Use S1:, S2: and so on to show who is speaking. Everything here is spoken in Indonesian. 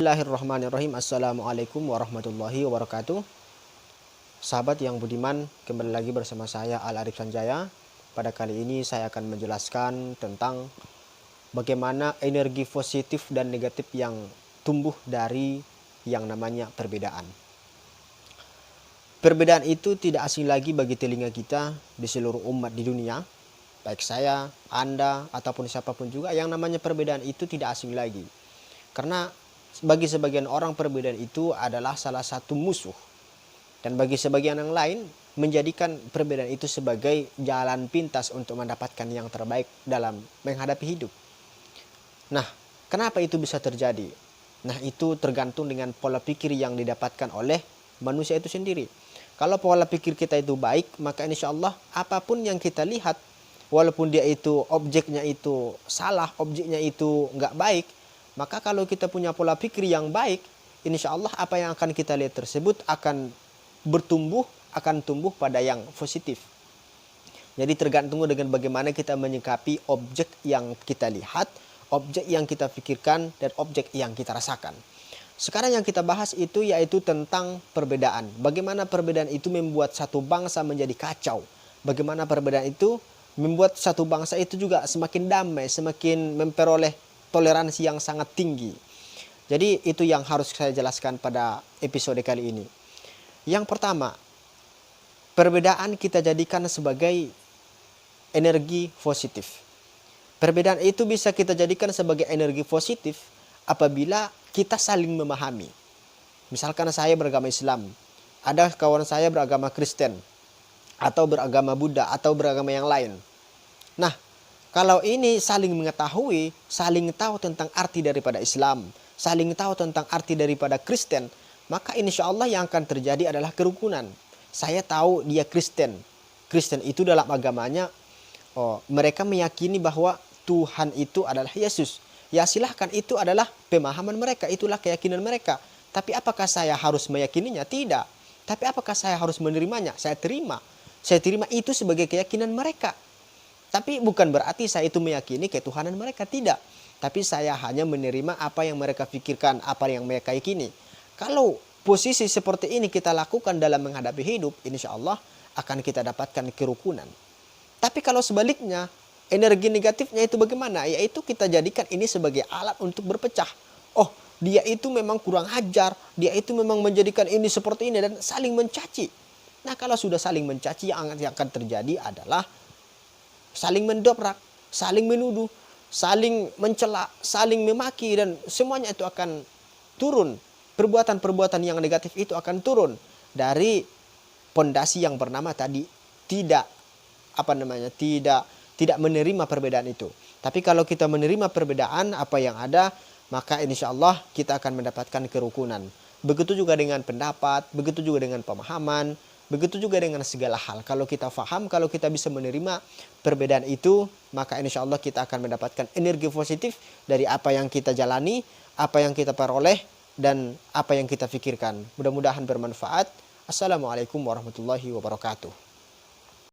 S1: Bismillahirrahmanirrahim. Assalamualaikum warahmatullahi wabarakatuh. Sahabat yang budiman, kembali lagi bersama saya Al Arif Sanjaya. Pada kali ini saya akan menjelaskan tentang bagaimana energi positif dan negatif yang tumbuh dari yang namanya perbedaan. Perbedaan itu tidak asing lagi bagi telinga kita di seluruh umat di dunia. Baik saya, Anda, ataupun siapapun juga, yang namanya perbedaan itu tidak asing lagi. Karena bagi sebagian orang perbedaan itu adalah salah satu musuh. Dan bagi sebagian yang lain menjadikan perbedaan itu sebagai jalan pintas untuk mendapatkan yang terbaik dalam menghadapi hidup. Nah, kenapa itu bisa terjadi? Nah, itu tergantung dengan pola pikir yang didapatkan oleh manusia itu sendiri. Kalau pola pikir kita itu baik, maka insya Allah apapun yang kita lihat, walaupun dia itu objeknya itu salah, objeknya itu nggak baik, maka kalau kita punya pola pikir yang baik, insya Allah apa yang akan kita lihat tersebut akan bertumbuh, akan tumbuh pada yang positif. Jadi tergantung dengan bagaimana kita menyikapi objek yang kita lihat, objek yang kita pikirkan, dan objek yang kita rasakan. Sekarang yang kita bahas itu yaitu tentang perbedaan. Bagaimana perbedaan itu membuat satu bangsa menjadi kacau. Bagaimana perbedaan itu membuat satu bangsa itu juga semakin damai, semakin memperoleh toleransi yang sangat tinggi. Jadi itu yang harus saya jelaskan pada episode kali ini. Yang pertama, perbedaan kita jadikan sebagai energi positif. Perbedaan itu bisa kita jadikan sebagai energi positif apabila kita saling memahami. Misalkan saya beragama Islam, ada kawan saya beragama Kristen, atau beragama Buddha, atau beragama yang lain. Nah, kalau ini saling mengetahui, saling tahu tentang arti daripada Islam, saling tahu tentang arti daripada Kristen, maka insya Allah yang akan terjadi adalah kerukunan. Saya tahu dia Kristen. Kristen itu dalam agamanya, mereka meyakini bahwa Tuhan itu adalah Yesus. Ya silahkan, itu adalah pemahaman mereka, itulah keyakinan mereka. Tapi apakah saya harus meyakininya? Tidak. Tapi apakah saya harus menerimanya? Saya terima. Saya terima itu sebagai keyakinan mereka. Tapi bukan berarti saya itu meyakini ketuhanan mereka, tidak. Tapi saya hanya menerima apa yang mereka pikirkan, apa yang mereka yakini. Kalau posisi seperti ini kita lakukan dalam menghadapi hidup, insya Allah akan kita dapatkan kerukunan. Tapi kalau sebaliknya, energi negatifnya itu bagaimana? Yaitu kita jadikan ini sebagai alat untuk berpecah. Oh, dia itu memang kurang ajar, dia itu memang menjadikan ini seperti ini, dan saling mencaci. Nah, kalau sudah saling mencaci, yang akan terjadi adalah saling mendobrak, saling menuduh, saling mencela, saling memaki, dan semuanya itu akan turun. Perbuatan-perbuatan yang negatif itu akan turun dari pondasi yang bernama tadi tidak menerima perbedaan itu. Tapi kalau kita menerima perbedaan apa yang ada, maka insya Allah kita akan mendapatkan kerukunan. Begitu juga dengan pendapat, begitu juga dengan pemahaman, begitu juga dengan segala hal. Kalau kita faham, kalau kita bisa menerima perbedaan itu, maka insya Allah kita akan mendapatkan energi positif dari apa yang kita jalani, apa yang kita peroleh, dan apa yang kita pikirkan. Mudah-mudahan bermanfaat. Assalamualaikum warahmatullahi wabarakatuh.